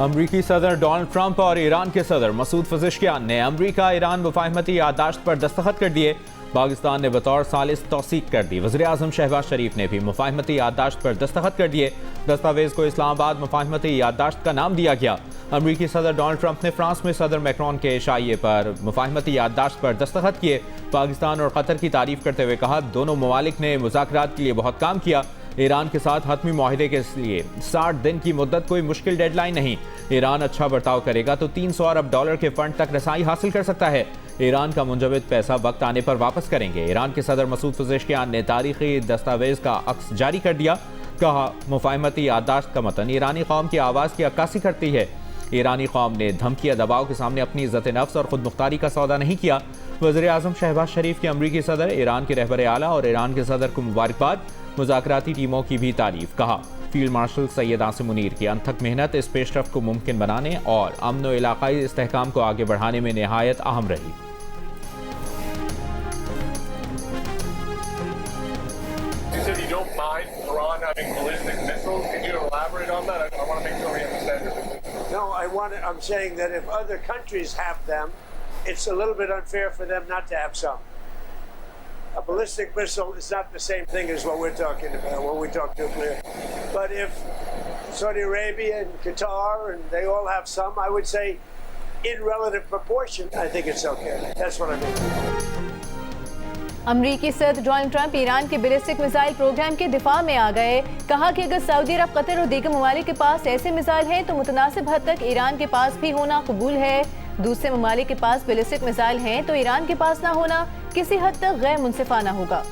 अमरीकी सदर Donald Trump और ईरान के सदर मसूद पज़ेश्कियान ने अमरीका ईरान मुफाहमती याददाश्त पर दस्तखत कर दिए। पाकिस्तान ने बतौर सालिस तौसीक कर दी। वज़ीर आज़म शहबाज शरीफ ने भी मुफाहमती याददाश्त पर दस्तखत कर दिए। दस्तावेज को इस्लामाबाद मुफाहमती याददाश्त का नाम दिया गया। अमरीकी सदर डोनाल्ड ट्रंप ने फ्रांस में सदर मैक्रोन के इशाये पर मुफाहमती याददाश्त पर दस्तखत किए। पाकिस्तान और कतर की तारीफ करते हुए कहा, दोनों ममालिक ने मुज़ाकरात के लिए बहुत काम किया। ईरान के साथ हतमी मुआहदे के लिए 60 दिन की मुद्दत कोई मुश्किल डेडलाइन नहीं। ईरान अच्छा बर्ताव करेगा तो 300 अरब डॉलर के फंड तक रसाई हासिल कर सकता है। ईरान का मुंजमद पैसा वक्त आने पर वापस करेंगे। ईरान के सदर मसूद पज़ेश्कियान ने तारीखी दस्तावेज का अक्स जारी कर दिया। कहा, मुफाहमती याददाश्त का मतन ईरानी कौम की आवाज़ की अक्कासी करती है। ईरानी कौम ने धमकी या दबाव के सामने अपनी इज्जत नफ्स और खुद मुख्तारी का सौदा नहीं किया। वज़ीर आज़म शहबाज शरीफ के अमरीकी सदर, ईरान के रहबर आला और ईरान के सदर को मुबारकबाद। मुज़ाकराती टीमों की भी तारीफ। कहा, फील्ड मार्शल सैयद आसिम मुनीर की अनथक मेहनत इस पेशरफ्त को मुमकिन बनाने और अमन व इलाक़ाई इस्तेहकाम को आगे बढ़ाने में नहायत अहम रही। I'm saying that if other countries have them, it's a little bit unfair for them not to have some. A ballistic missile is not the same thing as what we're talking about when we talk nuclear. But if Saudi Arabia and Qatar and they all have some, I would say in relative proportion, I think it's okay. That's what I mean. अमरीकी सदर Donald Trump Iran के ballistic missile programme के दिफा में आ गए। कहा कि अगर सऊदी अरब, कतर और दीगर ममालिक के पास ऐसे मिसाइल हैं तो मुतनासिब हद तक ईरान के पास भी होना कबूल है। दूसरे ममालिक के पास बैलिस्टिक मिसाइल हैं तो ईरान के पास ना होना किसी हद तक गैर मुनसिफाना होगा।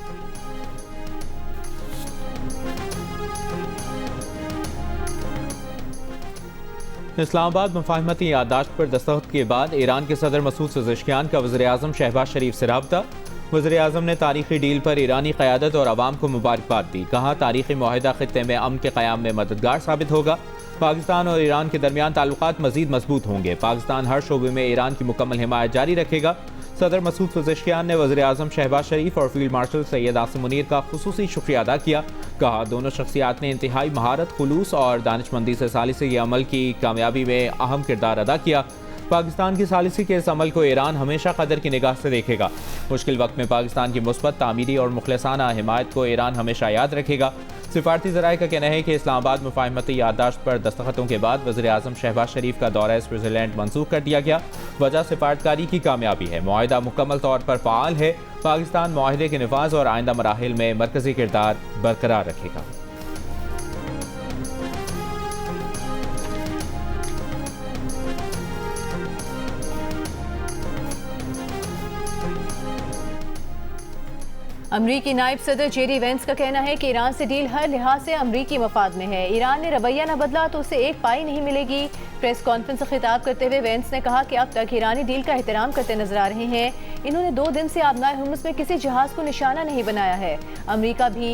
इस्लामाबाद मुफाहमती याददाश्त पर दस्तखत के बाद ईरान के सदर मसूद पज़ेश्कियान का वज़ीर आज़म शहबाज शरीफ से राब्ता। वज़ीर आज़म ने तारीखी डील पर ईरानी क़यादत और आवाम को मुबारकबाद दी। कहा, तारीखी मुआहिदा ख़ित्ते में अमन के क़याम में मददगार साबित होगा। पाकिस्तान और ईरान के दरमियान ताल्लुकात मज़ीद मजबूत होंगे। पाकिस्तान हर शोबे में ईरान की मुकम्मल हिमायत जारी रखेगा। सदर मसूद पज़ेश्कियान ने वज़ीर आज़म शहबाज शरीफ और फील्ड मार्शल सैयद आसिम मुनीर का खुसूसी शुक्रिया अदा किया। कहा, दोनों शख्सियात ने इंतहाई महारत, खुलूस और दानिशमंदी से सालिसी अमल की कामयाबी में अहम किरदार अदा किया। पाकिस्तान की सालिसी के इस अमल को ईरान हमेशा कदर की निगाह से देखेगा। मुश्किल वक्त में पाकिस्तान की मुस्बत, तामीरी और मुखलसाना हिमायत को ईरान हमेशा याद रखेगा। सिफारती ज़राए का कहना है कि इस्लामाबाद मुफाहमती याददाश्त पर दस्तखतों के बाद वज़ीर आज़म शहबाज शरीफ का दौरा स्विट्ज़रलैंड मनसूख कर दिया गया। वजह सिफारतकारी की कामयाबी है। मुआहिदा मुकम्मल तौर पर फ़ाल है। पाकिस्तान मुआहिदे के नफाज और आइंदा मराहिल में मरकज़ी किरदार बरकरार रखेगा। अमरीकी नायब सदर जेडी वेंस का कहना है कि ईरान से डील हर लिहाज से अमरीकी मफाद में है। ईरान ने रवैया न बदला तो उसे एक पाई नहीं मिलेगी। प्रेस कॉन्फ्रेंस से खिताब करते हुए वेंस ने कहा कि अब तक ईरानी डील का एहतराम करते नजर आ रहे हैं। इन्होंने 2 दिन से आबनाए हुर्मुज़ में किसी जहाज को निशाना नहीं बनाया है। अमरीका भी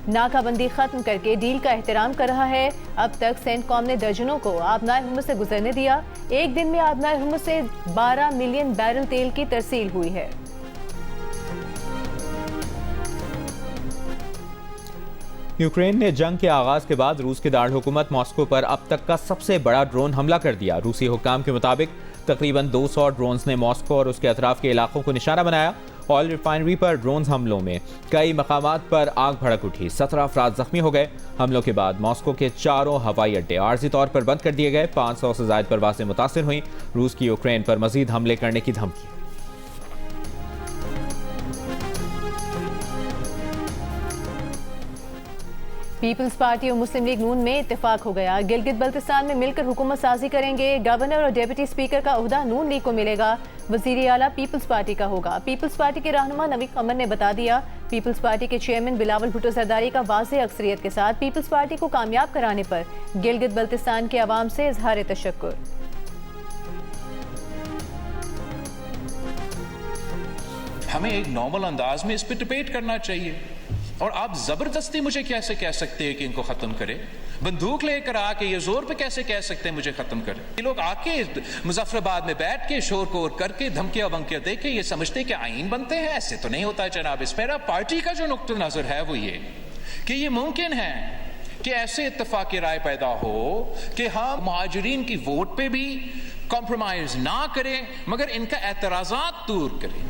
नाकाबंदी खत्म करके डील का एहतराम कर रहा है। अब तक सेंटकॉम ने दर्जनों को आबनाए हुर्मुज़ से गुजरने दिया। एक दिन में आबनाए हुर्मुज़ से 12 मिलियन बैरल तेल की तरसील हुई है। यूक्रेन ने जंग के आगाज के बाद रूस के दारुल हुकूमत मॉस्को पर अब तक का सबसे बड़ा ड्रोन हमला कर दिया। रूसी हुक्काम के मुताबिक तकरीबन 200 ड्रोन्स ने मॉस्को और उसके अतराफ के इलाकों को निशाना बनाया। ऑयल रिफाइनरी पर ड्रोन हमलों में कई मकामात पर आग भड़क उठी। 17 अफराद जख्मी हो गए। हमलों के बाद मॉस्को के 4 हवाई अड्डे आर्जी तौर पर बंद कर दिए गए। 500 से ज़ायद परवाज़ें मुतासिर हुई। रूस की यूक्रेन पर मजीद हमले करने की धमकी। पीपल्स पार्टी और मुस्लिम लीग नून में इत्तेफाक हो गया। गिलगित बल्तिस्तान में मिलकर हुकूमत साजी करेंगे। गवर्नर और डेप्यूटी स्पीकर का ओहदा नून लीग को मिलेगा। वजीर आला पीपल्स पार्टी का होगा। पीपल्स पार्टी के रहनुमा नवी कमर ने बता दिया, पीपल्स पार्टी के चेयरमैन बिलावल भुट्टो जरदारी का वाज़ेह अक्सरियत के साथ पीपल्स पार्टी को कामयाब कराने पर गिलगित बल्तिस्तान के अवाम से इजहार तशक्कुर। हमें एक नॉर्मल अंदाज में इस पर डिबेट करना चाहिए और आप जबरदस्ती मुझे कैसे कह सकते हैं कि इनको खत्म करें? बंदूक लेकर आके ये जोर पे कैसे कह सकते हैं मुझे खत्म करें? ये लोग आके मुजफ्फराबाद में बैठ के शोर कोर करके धमकियां वमकियां दे के ये समझते हैं कि आईन बनते हैं। ऐसे तो नहीं होता है जनाब। इस मेरा पार्टी का जो नुक्ता नजर है वो ये कि ये मुमकिन है कि ऐसे इत्तेफाक राय पैदा हो कि हाँ मुहाजिरीन की वोट पे भी कॉम्प्रोमाइज ना करें मगर इनका एतराज़ात दूर करें।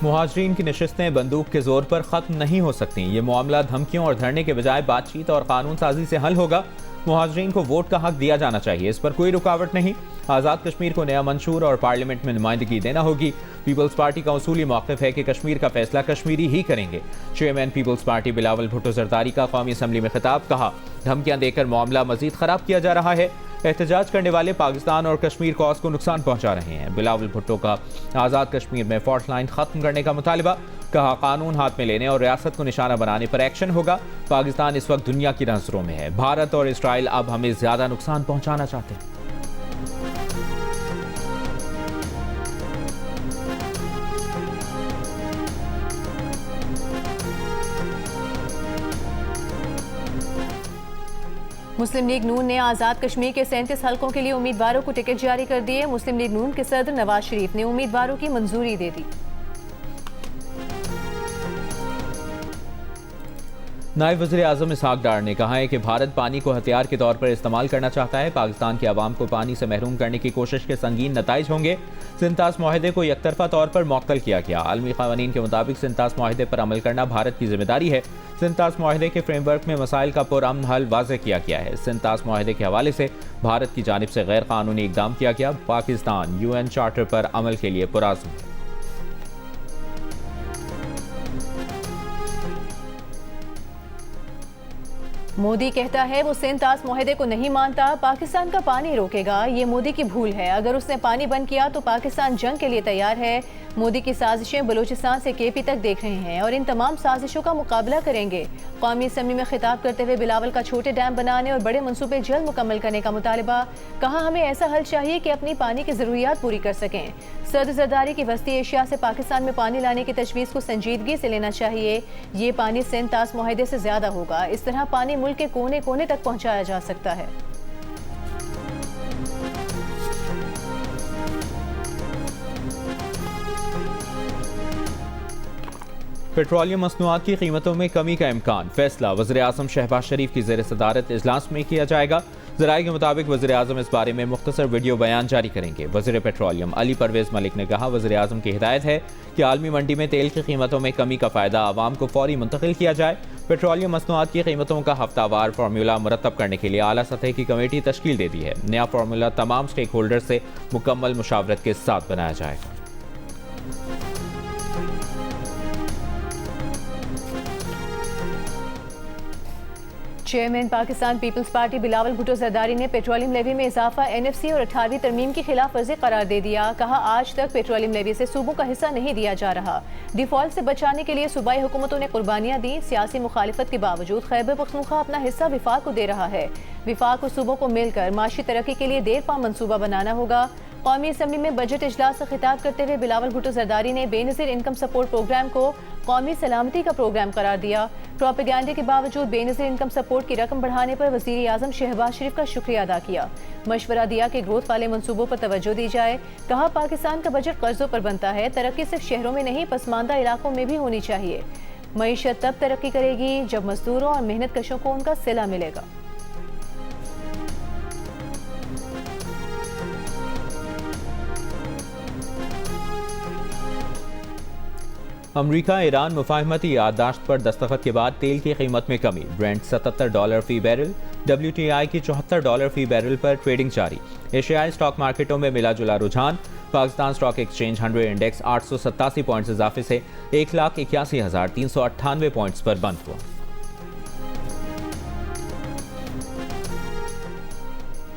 मुहाजिरीन की नशिस्तें बंदूक के जोर पर खत्म नहीं हो सकती। ये मामला धमकियों और धरने के बजाय बातचीत और कानून साजी से हल होगा। मुहाजिरीन को वोट का हक दिया जाना चाहिए, इस पर कोई रुकावट नहीं। आज़ाद कश्मीर को नया मंशूर और पार्लियामेंट में नुमाइंदगी देना होगी। पीपल्स पार्टी का उसूली मौक़िफ़ है कि कश्मीर का फैसला कश्मीरी ही करेंगे। Chairman people's party Bilawal Bhutto Zardari का कौमी असम्बली में खिताब, कहा धमकियां देकर मामला मजीद खराब किया जा रहा है। एहतजाज करने वाले पाकिस्तान और कश्मीर कॉज को नुकसान पहुंचा रहे हैं। बिलावल भुट्टो का आज़ाद कश्मीर में फॉल्ट लाइन खत्म करने का मुतालिबा, कहा कानून हाथ में लेने और रियासत को निशाना बनाने पर एक्शन होगा। पाकिस्तान इस वक्त दुनिया की नजरों में है। भारत और इसराइल अब हमें ज्यादा नुकसान पहुंचाना चाहते हैं। मुस्लिम लीग नून ने आज़ाद कश्मीर के 37 हलकों के लिए उम्मीदवारों को टिकट जारी कर दिए। मुस्लिम लीग नून के सदर नवाज शरीफ ने उम्मीदवारों की मंजूरी दे दी। नायब वज़ीर आज़म इसहाक डार ने कहा है कि भारत पानी को हथियार के तौर पर इस्तेमाल करना चाहता है। पाकिस्तान के अवाम को पानी से महरूम करने की कोशिश के संगीन नताइज होंगे। सिंतास माहदे को यकतरफा तौर पर मुअत्तल किया गया। आलमी क़वानीन के मुताबिक सिंतास माहदे पर अमल करना भारत की जिम्मेदारी है। सिंतास माहदे के फ्रेमवर्क में मसाइल का पुरअमन हल वाज़ेह किया गया है। सिंतास माहदे के हवाले से भारत की जानिब से गैर कानूनी इक़दाम किया गया। पाकिस्तान UN चार्टर पर अमल के लिए पुरअज़्म है। मोदी कहता है वो सिंतास माहदे को नहीं मानता, पाकिस्तान का पानी रोकेगा। ये मोदी की भूल है। अगर उसने पानी बंद किया तो पाकिस्तान जंग के लिए तैयार है। मोदी की साजिशें बलूचिस्तान से KP तक देख रहे हैं और इन तमाम साजिशों का मुकाबला करेंगे। कौमी असम्बली में खिताब करते हुए बिलावल का छोटे डैम बनाने और बड़े मनसूबे जल्द मुकम्मल करने का मुतालिबा, कहा हमें ऐसा हल चाहिए कि अपनी पानी की ज़रूरियात पूरी कर सकें। सदर जरदारी की वस्ती एशिया से पाकिस्तान में पानी लाने की तजवीज़ को संजीदगी से लेना चाहिए। ये पानी सिंतास माहदे से ज़्यादा होगा। इस तरह पानी मुल्क के कोने कोने तक पहुँचाया जा सकता है। पेट्रोलियम मसनूआत की कीमतों में कमी का इम्कान, फैसला वज़ीर आज़म शहबाज शरीफ की ज़ेर सदारत इजलास में किया जाएगा। ज़राए के मुताबिक वज़ीर आज़म इस बारे में मुख्तसर वीडियो बयान जारी करेंगे। वज़ीर पेट्रोलियम अली परवेज़ मलिक ने कहा वज़ीर आज़म की हिदायत है कि आलमी मंडी में तेल की कीमतों में कमी का फ़ायदा आवाम को फौरी मुंतकिल किया जाए। पेट्रोलियम मसनूआत की कीमतों का हफ्तावार फार्मूला मुरतब करने के लिए आला सतह की कमेटी तश्कील दे दी है। नया फार्मूला तमाम स्टेक होल्डर से मुकम्मल मुशावरत के साथ बनाया जाएगा। Chairman Pakistan people's party Bilawal Bhutto Zardari ने पेट्रोलियम लेवी में इजाफा NFC और 18वीं तरमीम की खिलाफ वर्जी करार दे दिया। कहा आज तक पेट्रोलियम लेवी से सूबों का हिस्सा नहीं दिया जा रहा। डिफॉल्ट से बचाने के लिए सूबाई हुकूमतों ने कुर्बानियां दी। सियासी मुखालिफत के बावजूद खैबर पख्तूनख्वा अपना हिस्सा विफाक को दे रहा है। विफाक और सूबों को मिलकर माशी तरक्की के लिए देर पा मंसूबा बनाना होगा। कौमी असम्बली में बजट इजलास से खिताब करते हुए बिलावल भुट्टो जरदारी ने बेनज़ीर इनकम सपोर्ट प्रोग्राम को कौमी सलामती का प्रोग्राम करार दिया। प्रोपेगेंडे के बावजूद बेनज़ीर इनकम सपोर्ट की रकम बढ़ाने पर वज़ीर आज़म शहबाज शरीफ का शुक्रिया अदा किया। मशवरा दिया कि ग्रोथ वाले मंसूबों पर तवज्जो दी जाए। कहा पाकिस्तान का बजट कर्जों पर बनता है। तरक्की सिर्फ शहरों में नहीं पसमानदा इलाकों में भी होनी चाहिए। मईशत तब तरक्की करेगी जब मजदूरों और मेहनत कशों को उनका सिला मिलेगा। अमरीका ईरान मुफाहमती याददाश्त पर दस्तखत के बाद तेल की कीमत में कमी। ब्रेंट $77 फी बैरल, WTI की $74 फी बैरल पर ट्रेडिंग जारी। एशियाई स्टॉक मार्केटों में मिला जुला रुझान। Pakistan stock exchange 100 index 887 points इजाफे से 1,81,398 पॉइंट्स पर बंद हुआ।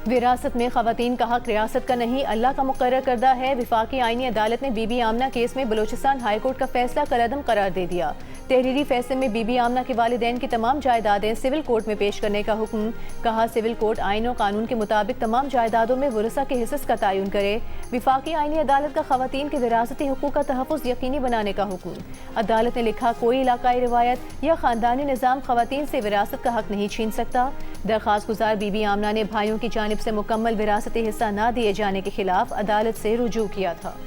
विरासत में खवातीन का हक रियासत का नहीं अल्लाह का मुकर्रर करदा है। विफाकी आईनी अदालत ने बीबी आमना केस में बलूचिस्तान हाई कोर्ट का फैसला कलअदम करार दे दिया। तहरीरी फैसले में बीबी आमना के वालिदैन की तमाम जायदादें सिविल कोर्ट में पेश करने का हुक्म। कहा सिविल कोर्ट आईन और कानून के मुताबिक तमाम जायदादों में वरसा के हिस्स का तयन करे। विफाकी आईनी अदालत का खवातीन के विरासती हुकूक का तहफ़्फ़ुज़ यकीनी बनाने का हुक्म। अदालत ने लिखा कोई इलाकाई रिवायत या ख़ानदानी निज़ाम खवातीन से विरासत का हक नहीं छीन सकता। दरख्वास्त गुजार बीबी आमना ने भाइयों की जानिब से मुकम्मल विरासती हिस्सा न दिए जाने के खिलाफ अदालत से रुजू किया था।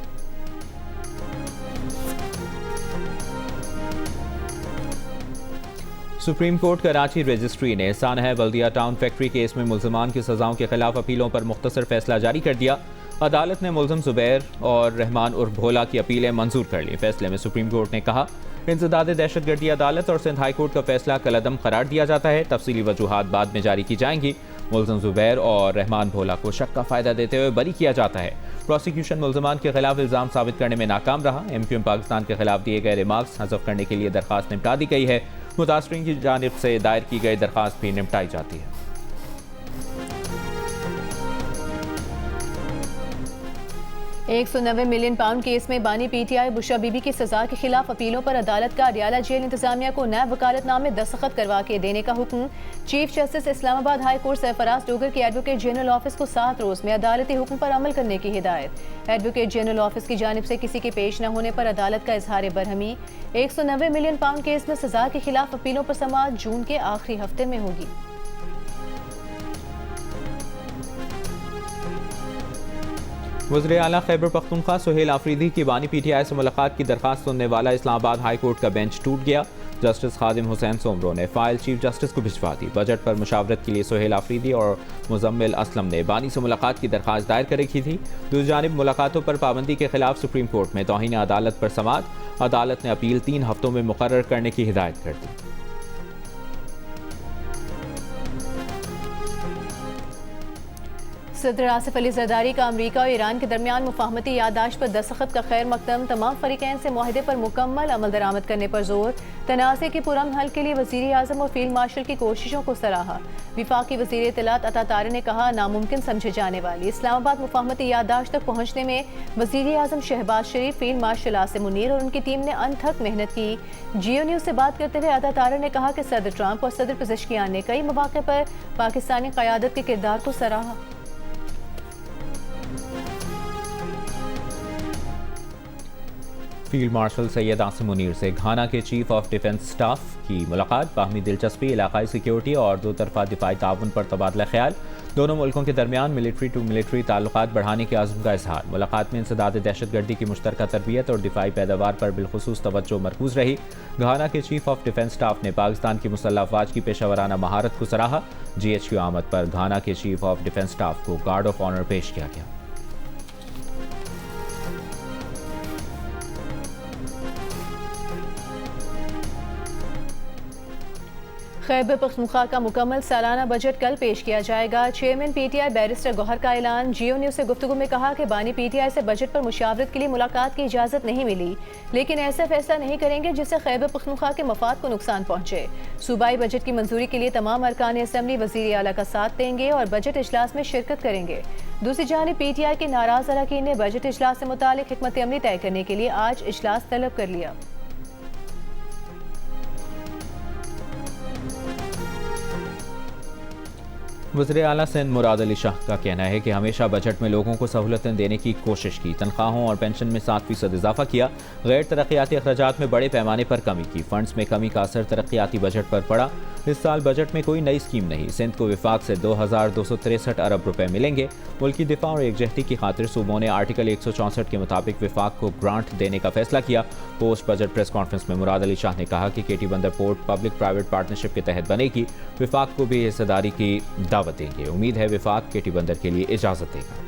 सुप्रीम कोर्ट कराची रजिस्ट्री ने सानहा बल्दिया टाउन फैक्ट्री केस में मुल्ज़मान की सज़ाओं के खिलाफ अपीलों पर मुख्तसर फैसला जारी कर दिया। अदालत ने मुल्ज़िम ज़ुबैर और रहमान उर्फ भोला की अपीलें मंजूर कर ली। फैसले में सुप्रीम कोर्ट ने कहा, इंसदाद दहशतगर्दी अदालत और सिंध हाई कोर्ट का फैसला कलअदम करार दिया जाता है। तफसीली वजूहात बाद में जारी की जाएंगी। मुल्ज़िम ज़ुबैर और रहमान भोला को शक का फ़ायदा देते हुए बरी किया जाता है। प्रोसिक्यूशन मुल्ज़मान के खिलाफ इल्ज़ाम साबित करने में नाकाम रहा। MQM पाकिस्तान के खिलाफ दिए गए रिमार्क्स हज़फ करने के लिए दरख्वास्त निपटा दी गई है। मुतासरीन की जानिब से दायर की गई दरख्वास्त भी निपटाई जाती है। £190 मिलियन केस में बानी PTI बुशरा बीबी की सजा के खिलाफ अपीलों पर अदालत का अडियाला जेल इंतजामिया को नए वकालतनामे दस्तखत करवा के देने का हुक्म। Chief justice Islamabad high court Sarfaraz Dogar की एडवोकेट जनरल ऑफिस को 7 रोज में अदालती हुक्म पर अमल करने की हिदायत। एडवोकेट जनरल ऑफिस की जानिब से किसी के पेश न होने पर अदालत का इजहार बरहमी। £190 मिलियन केस में सजा के खिलाफ अपीलों पर समाअत जून के आखिरी हफ्ते में होगी। वज़ीर आला खैबर पख्तूनख्वा सुहेल आफरीदी की बानी PTI से मुलाकात की दरख्वास्त सुनने वाला इस्लामाबाद हाई कोर्ट का बेंच टूट गया। जस्टिस खादिम हुसैन सोमरो ने फाइल चीफ जस्टिस को भिजवा दी। बजट पर मुशावरत के लिए सुहेल आफरीदी और मुजम्मिल असलम ने बानी से मुलाकात की दरख्वास्त दायर कर रखी थी। दूसरी जानिब मुलाकातों पर पाबंदी के खिलाफ सुप्रीम कोर्ट में तौहीन अदालत पर समाअत। अदालत ने अपील 3 हफ्तों में मुकर्रर करने की हिदायत कर दी। सदर आसिफ अली जरदारी का अमरीका और ईरान के दरमियान मुफाहमती याददाश्त पर दस्तखत का खैर मकदम। तमाम फरीकैन से मुआहदे पर मुकम्मल अमल दरामद करने पर जोर। तनाज़े के पुरअमन हल के लिए वज़ीर आज़म और फील्ड मार्शल की कोशिशों को सराहा। विफाकी वज़ीर इत्तलात अता तारे ने कहा, नामुमकिन समझे जाने वाली इस्लामाबाद मुफाहमती याददाश्त तक पहुँचने में वज़ीर आज़म शहबाज शरीफ, फील्ड मार्शल आसिम मुनीर और उनकी टीम ने अनथक मेहनत की। जियो न्यूज़ से बात करते हुए अता तारे ने कहा कि सदर ट्रंप और सदर पेज़ेश्कियान ने कई मौक़े पर पाकिस्तानी क़यादत के किरदार को सराहा। फील्ड मार्शल सैयद आसिम मुनीर से घाना के चीफ ऑफ डिफेंस स्टाफ की मुलाकात। बाहमी दिलचस्पी, इलाकाई सिक्योरिटी और दो तरफा दिफाई ताउन पर तबादला ख्याल। दोनों मुल्कों के दरमियान मिलिट्री टू मिलिट्री ताल्लुकात बढ़ाने के आज़म का इजहार। मुलाकात में इंसदाद दहशतगर्दी की मुश्तरका तरबियत और दिफाई पैदावार पर बिलखुसूस तवज्जो मरकूज रही। घाना के चीफ ऑफ डिफेंस स्टाफ ने पाकिस्तान की मुसल्लह अफवाज की पेशावराना महारत को सराहा। GHQ आमद पर घाना के चीफ ऑफ डिफेंस स्टाफ को गार्ड ऑफ ऑनर पेश किया गया। खैबर पख्तूनख्वा का मुकम्मल सालाना बजट कल पेश किया जाएगा। चेयरमैन PTI बैरिस्टर गौहर का ऐलान। जियो न्यूज़ से गुफ्तगू में कहा कि बानी PTI से बजट पर मुशावरत के लिए मुलाकात की इजाज़त नहीं मिली, लेकिन ऐसा फैसला नहीं करेंगे जिससे खैबर पख्तूनख्वा के मफाद को नुकसान पहुँचे। सूबाई बजट की मंजूरी के लिए तमाम अरकान असम्बली वज़ीर आला का साथ देंगे और बजट इजलास में शिरकत करेंगे। दूसरी जानिब PTI के नाराज़ अरकान ने बजट इजलास से मुतालिक हिकमत अमली तय करने के लिए आज इजलास तलब कर लिया। वज़ीर आला सिंध मुराद अली शाह का कहना है कि हमेशा बजट में लोगों को सहूलतें देने की कोशिश की। तनख्वाहों और पेंशन में 7% इजाफा किया। गैर तरक्याती अखराजात में बड़े पैमाने पर कमी की। फंड्स में कमी का असर तरक्याती बजट पर पड़ा। इस साल बजट में कोई नई स्कीम नहीं। सिंध को विफाक से 2263 अरब रुपए मिलेंगे। मुल्की दिफा और एकजहती की खातिर सूबों ने आर्टिकल 164 के मुताबिक विफाक को ग्रांट देने का फैसला किया। पोस्ट बजट प्रेस कॉन्फ्रेंस में मुराद अली शाह ने कहा कि केटी बंदर पोर्ट पब्लिक प्राइवेट पार्टनरशिप के तहत बनेगी। विफाक को भी हिस्सेदारी की दावत देंगे। उम्मीद है विफाक केटी बंदर के लिए इजाजत देगा।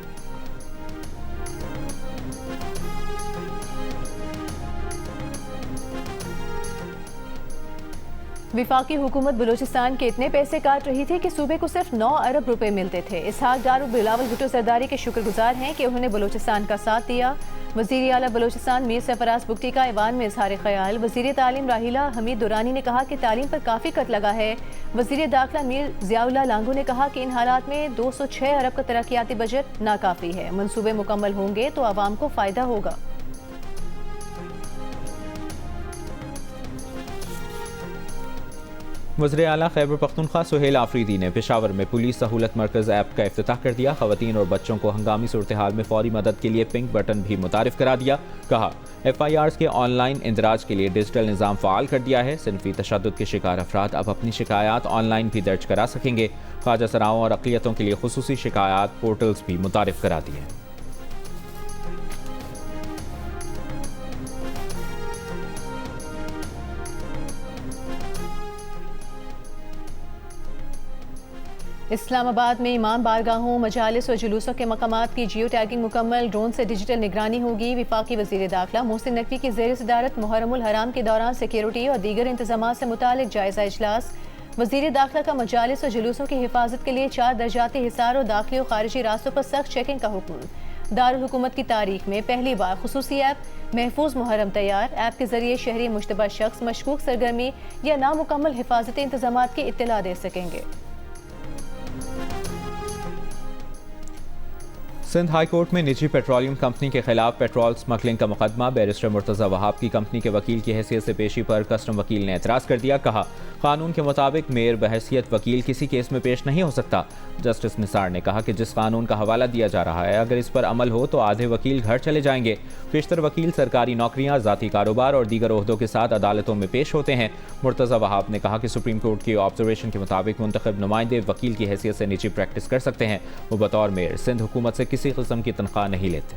विफाकी हुकूमत बलूचिस्तान के इतने पैसे काट रही थी कि सूबे को सिर्फ 9 अरब रुपए मिलते थे। इसहाक डार और बिलावल भुट्टो जरदारी के शुक्रगुजार हैं कि उन्होंने बलूचिस्तान का साथ दिया। वज़ीर आला बलूचिस्तान मीर सरफराज बुगटी का ऐवान में इजहार ख्याल। वज़ीर तालीम राहिला हमीद दुरानी ने कहा कि तालीम पर काफ़ी कट लगा है। वज़ीर दाखिला मीर ज़ियाउल्लाह लांगू ने कहा कि इन हालात में 206 अरब का तरक्याती बजट नाकाफ़ी है। मनसूबे मुकम्मल होंगे तो आवाम को फ़ायदा होगा। वज़ीर आला खैबर पख्तूनख्वा सुहेल आफरीदी ने पेशावर में पुलिस सहूलत मरकज़ ऐप का इफ्तिताह कर दिया। ख़वातीन और बच्चों को हंगामी सूरत हाल में फौरी मदद के लिए पिंक बटन भी मुतारिफ करा दिया। कहा FIRs के ऑनलाइन इंदराज के लिए डिजिटल निज़ाम फ़ाल कर दिया है। सिनफी तशद्दुद के शिकार अफराद अब अपनी शिकायत ऑनलाइन भी दर्ज करा सकेंगे। ख्वाजा सराओं और अक़लियतों के लिए खुसूसी शिकायत पोर्टल्स भी मुतारिफ करा दिए। इस्लामाबाद में इमाम बारगाहों, मजालिस और जुलूसों के मकामात की जियो टैगिंग मुकम्मल, ड्रोन से डिजिटल निगरानी होगी। वफाकी वज़ीर दाखिला मोहसिन नकवी की ज़ेर सदारत मुहर्रमुल हराम के दौरान सिक्योरिटी और दीगर इंतजामात से मुतालिक जायज़ा इजलास। वज़ीर दाखिला का मजालिस और जुलूसों की हिफाजत के लिए 4 दर्जाती हिसार और दाखिली और खारिजी रास्तों पर सख्त चेकिंग का हुक्म। दारुल हुकूमत की तारीख में पहली बार खुसूसी ऐप महफूज मुहर्रम तैयार। ऐप के जरिए शहरी मुश्तबा शख्स मशकूक सरगर्मी या नामुकम्मल हिफाजती इंतजामात की इत्तला दे सकेंगे। सिंध हाई कोर्ट में निजी पेट्रोलियम कंपनी के खिलाफ पेट्रोल स्मगलिंग का मुकदमा। बैरिस्टर मुर्तज़ा वहाब की कंपनी के वकील की हैसियत से पेशी पर कस्टम वकील ने एतराज़ कर दिया। कहा, कानून के मुताबिक मेयर बहैसियत वकील किसी केस में पेश नहीं हो सकता। जस्टिस निसार ने कहा कि जिस कानून का हवाला दिया जा रहा है, अगर इस पर अमल हो तो आधे वकील घर चले जाएंगे। पेशतर वकील सरकारी नौकरियां, ज़ाती कारोबार और दीगर ओहदों के साथ अदालतों में पेश होते हैं। मुर्तज़ा वहाब ने कहा कि सुप्रीम कोर्ट की ऑब्जर्वेशन के मुताबिक मुंतखब नुमाइंदे वकील की हैसियत से निजी प्रैक्टिस कर सकते हैं। वो बतौर मेयर सिंध हुकूमत से किसी किस्म की तनख्वाह नहीं लेते।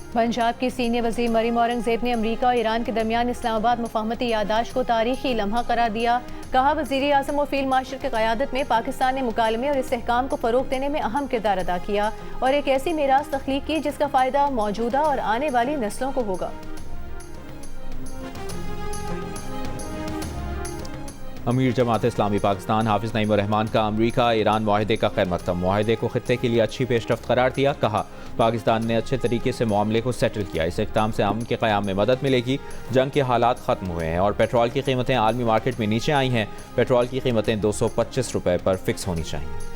पंजाब की सीनियर वज़ीर मरीम औरंगज़ेब ने अमरीका और ईरान के दरमियान इस्लामाबाद मुफाहमती यादाश्त को तारीखी लम्हा करार दिया। कहा, वज़ीर आज़म और फील्ड मार्शल की क़यादत में पाकिस्तान ने मुकालमे और इस्तेहकाम को फ़रोग़ देने में अहम किरदार अदा किया और एक ऐसी मीरास तख्लीक की जिसका फ़ायदा मौजूदा और आने वाली नस्लों को होगा। अमीर जमात इस्लामी पाकिस्तान हाफिज नईम रहमान का अमरीका ईरान माहदे का खैर मकदम, माहदे को खित्ते के लिए अच्छी पेशरफ्त करार दिया। कहा, पाकिस्तान ने अच्छे तरीके से मामले को सेटल किया। इस इक़दाम से अमन के क़याम में मदद मिलेगी। जंग के हालात ख़त्म हुए हैं और पेट्रोल की कीमतें आलमी मार्केट में नीचे आई हैं। पेट्रोल की कीमतें 225 रुपये पर फिक्स होनी चाहिए।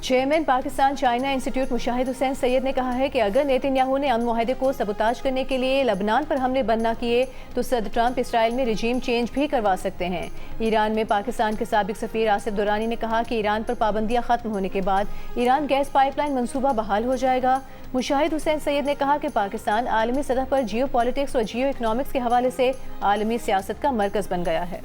Chairman Pakistan China institute Mushahid Hussain Syed ने कहा है कि अगर नेतन्याहू ने अमन मुआहदे को सबूताज करने के लिए लबनान पर हमले बंद न किए तो सदर ट्रंप इसराइल में रिजीम चेंज भी करवा सकते हैं। ईरान में पाकिस्तान के साबिक सफीर आसिफ दुरानी ने कहा कि ईरान पर पाबंदियां खत्म होने के बाद ईरान गैस पाइपलाइन मंसूबा बहाल हो जाएगा। मुशाहिद हुसैन सैयद ने कहा कि पाकिस्तान आलमी सतह पर जियो पॉलिटिक्स और जियो इकनॉमिक्स के हवाले से आलमी सियासत का मरकज बन गया है।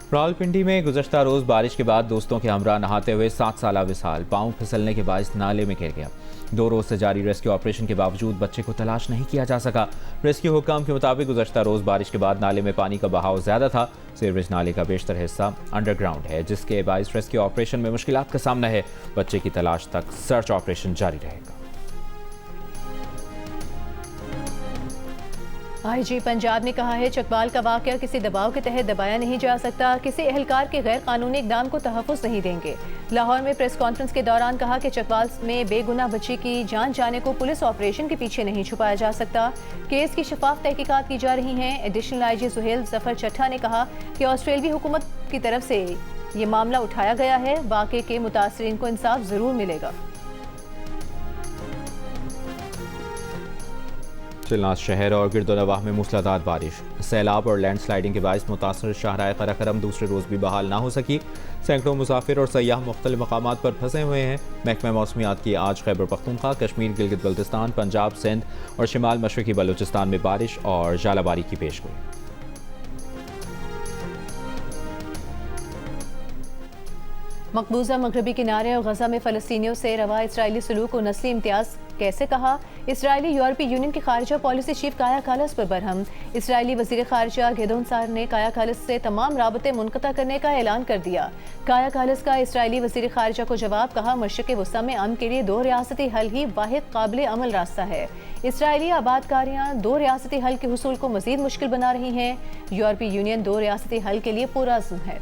रावलपिंडी में गुज़श्ता रोज़ बारिश के बाद दोस्तों के हमरा नहाते हुए 7 साला विसाल पाँव फिसलने के बायस नाले में गिर गया। 2 रोज़ से जारी रेस्क्यू ऑपरेशन के बावजूद बच्चे को तलाश नहीं किया जा सका। रेस्क्यू हुक्काम के मुताबिक गुज़श्ता रोज़ बारिश के बाद नाले में पानी का बहाव ज़्यादा था। सीवरेज नाले का बेशतर हिस्सा अंडरग्राउंड है, जिसके बायस रेस्क्यू ऑपरेशन में मुश्किलात का सामना है। बच्चे की तलाश तक सर्च ऑपरेशन जारी रहेगा। आईजी पंजाब ने कहा है, चकवाल का वाकया किसी दबाव के तहत दबाया नहीं जा सकता। किसी एहलकार के गैर कानूनी इकदाम को तहफ़्फ़ुज़ नहीं देंगे। लाहौर में प्रेस कॉन्फ्रेंस के दौरान कहा कि चकवाल में बेगुनाह बच्ची की जान जाने को पुलिस ऑपरेशन के पीछे नहीं छुपाया जा सकता। केस की शफाफ तहकीकात की जा रही हैं। एडिशनल आईजी सुहेल जफर चट्ठा ने कहा कि ऑस्ट्रेलियाई हुकूमत की तरफ से ये मामला उठाया गया है। वाक़े के मुतासरीन को इंसाफ ज़रूर मिलेगा। चिलनास शहर और गिरदोनवाह में मूसलाधार बारिश, सैलाब और लैंडस्लाइडिंग के बायस मुतासर शाहराह कराकरम दूसरे रोज़ भी बहाल ना हो सकी। सैकड़ों मुसाफिर और सयाह मुख्तलिफ मकामात पर फंसे हुए हैं। महकमा मौसमियात की आज खैबर पख्तूनख्वा, कश्मीर, गिलगित बल्तिस्तान, पंजाब, सिंध और शिमाल मशरकी बलूचिस्तान में बारिश और जालाबारी की पेशगोई। मकबूजा मगरबी किनारे और गजा में फ़लस्तीनियों से रवा इसराइली सलूक को नस्ली इम्तियाज़ कैसे कहा। इसराइली यूरोपीय यूनियन के खारजा पॉलिसी चीफ काया कालस पर बरहम। इसराइली वज़ीर खारजा गेदोन सार ने काया कालस से तमाम राबते मुनक़ता करने का ऐलान कर दिया। काया कालस का इसराइली वज़ीर खारजा को जवाब, कहा, मशरिक़ वस्ता में अमन के लिए 2 रियासती हल ही वाहिद काबिल अमल रास्ता है। इसराइली आबादकारियाँ 2 रियासती हल के हुसूल को मज़ीद मुश्किल बना रही हैं। यूरोपीय यूनियन 2 रियासती हल के लिए पुरअज़्म है।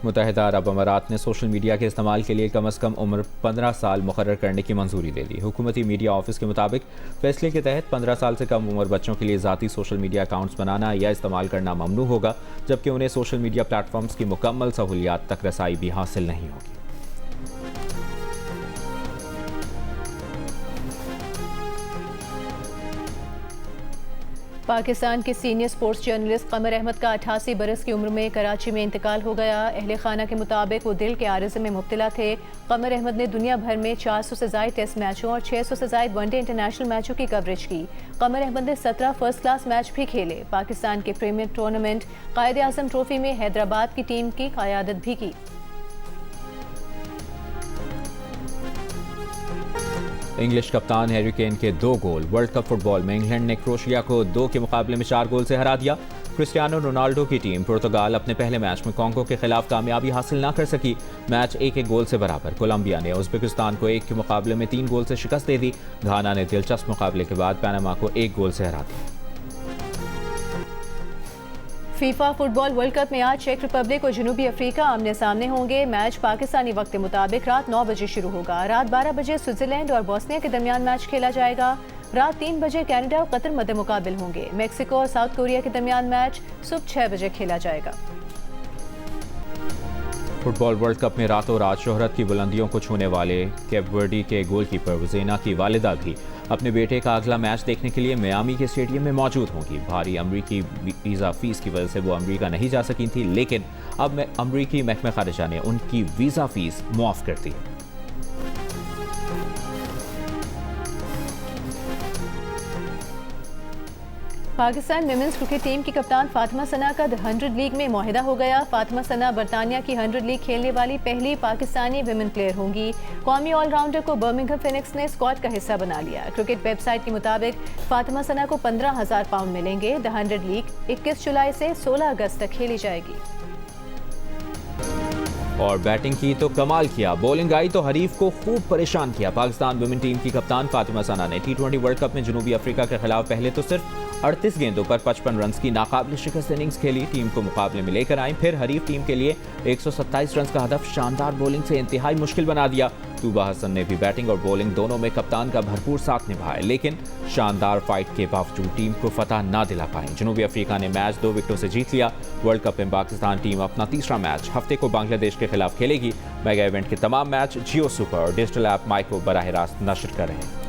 मुत्तहिदा अरब अमारात ने सोशल मीडिया के इस्तेमाल के लिए कम अज़ कम उम्र 15 साल मुकर्रर करने की मंजूरी दे दी। हुकूमती मीडिया ऑफिस के मुताबिक फैसले के तहत 15 साल से कम उम्र बच्चों के लिए ज़ाती सोशल मीडिया अकाउंट्स बनाना या इस्तेमाल करना ममनू होगा, जबकि उन्हें सोशल मीडिया प्लेटफॉर्म्स की मुकम्मल सहूलियात तक रसाई भी हासिल नहीं होगी। पाकिस्तान के सीनियर स्पोर्ट्स जर्नलिस्ट कमर अहमद का 88 बरस की उम्र में कराची में इंतकाल हो गया। अहले खाना के मुताबिक वो दिल के आरिज़े में मुब्तला थे। कमर अहमद ने दुनिया भर में 400 से ज़ायद टेस्ट मैचों और 600 से ज़ायद वनडे इंटरनेशनल मैचों की कवरेज की। कमर अहमद ने 17 फर्स्ट क्लास मैच भी खेले। पाकिस्तान के प्रीमियर टूर्नामेंट कायद आज़म ट्रॉफी में हैदराबाद की टीम की क़यादत भी की। इंग्लिश कप्तान हैरी केन के 2 गोल। वर्ल्ड कप फुटबॉल में इंग्लैंड ने क्रोएशिया को 2 के मुकाबले में 4 गोल से हरा दिया। क्रिस्टियानो रोनाल्डो की टीम पुर्तगाल अपने पहले मैच में कांगो के खिलाफ कामयाबी हासिल ना कर सकी। मैच 1-1 गोल से बराबर। कोलंबिया ने उज़्बेकिस्तान को 1 के मुकाबले में 3 गोल से शिकस्त दे दी। घाना ने दिलचस्प मुकाबले के बाद पनामा को 1 गोल से हरा दिया। फीफा फुटबॉल वर्ल्ड कप में आज चेक रिपब्लिक और जनूबी अफ्रीका आमने सामने होंगे। मैच पाकिस्तानी वक्त के मुताबिक रात 9 बजे शुरू होगा। रात 12 बजे स्विट्जरलैंड और बोस्निया के दरमियान मैच खेला जाएगा। रात 3 बजे कनाडा और कतर मध्य मुकाबिल होंगे। मेक्सिको और साउथ कोरिया के दरमियान मैच सुबह 6 बजे खेला जाएगा। फुटबॉल वर्ल्ड कप में रातों रात शोहरत की बुलंदियों को छूने वाले कैप वर्डी के गोलकीपर वज़ेना की वालिदा भी अपने बेटे का अगला मैच देखने के लिए मियामी के स्टेडियम में मौजूद होंगी। भारी अमरीकी वीज़ा फीस की वजह से वो अमरीका नहीं जा सकी थी, लेकिन अब अमरीकी महकमा खारिजा ने उनकी वीज़ा फीस मुआफ़ कर दी। पाकिस्तान विमेंस क्रिकेट टीम की कप्तान फातिमा सना का द 100 लीग में मुआहिदा हो गया। फातिमा सना बरतानिया की 100 लीग खेलने वाली पहली पाकिस्तानी विमेन प्लेयर होंगी। कौमी ऑलराउंडर को बर्मिंघम फिनिक्स ने स्क्वाड का हिस्सा बना लिया। क्रिकेट वेबसाइट के मुताबिक फातिमा सना को 15,000 पाउंड मिलेंगे। द 100 लीग 21 जुलाई से 16 अगस्त तक खेली जाएगी। और बैटिंग की तो कमाल किया, बॉलिंग आई तो हरीफ को खूब परेशान किया। पाकिस्तान वुमेन टीम की कप्तान फातिमा सना ने T20 वर्ल्ड कप में जनूबी अफ्रीका के खिलाफ पहले तो सिर्फ 38 गेंदों पर 55 रन की नाकाबिल शिकस्त इनिंग्स खेली। टीम को मुकाबले में लेकर आई, फिर हरीफ टीम के लिए 127 रन का हदफ शानदार बॉलिंग से इंतहाई मुश्किल बना दिया। तूबा हसन ने भी बैटिंग और बॉलिंग दोनों में कप्तान का भरपूर साथ निभाया, लेकिन शानदार फाइट के बावजूद टीम को फतह ना दिला पाए। जनूबी अफ्रीका ने मैच 2 विकेटों से जीत लिया। वर्ल्ड कप में पाकिस्तान टीम अपना तीसरा मैच हफ्ते को बांग्लादेश के खिलाफ खेलेगी। मेगा इवेंट के तमाम मैच जियो सुपर और डिजिटल ऐप माई को बराह रास्त नशर कर रहे हैं।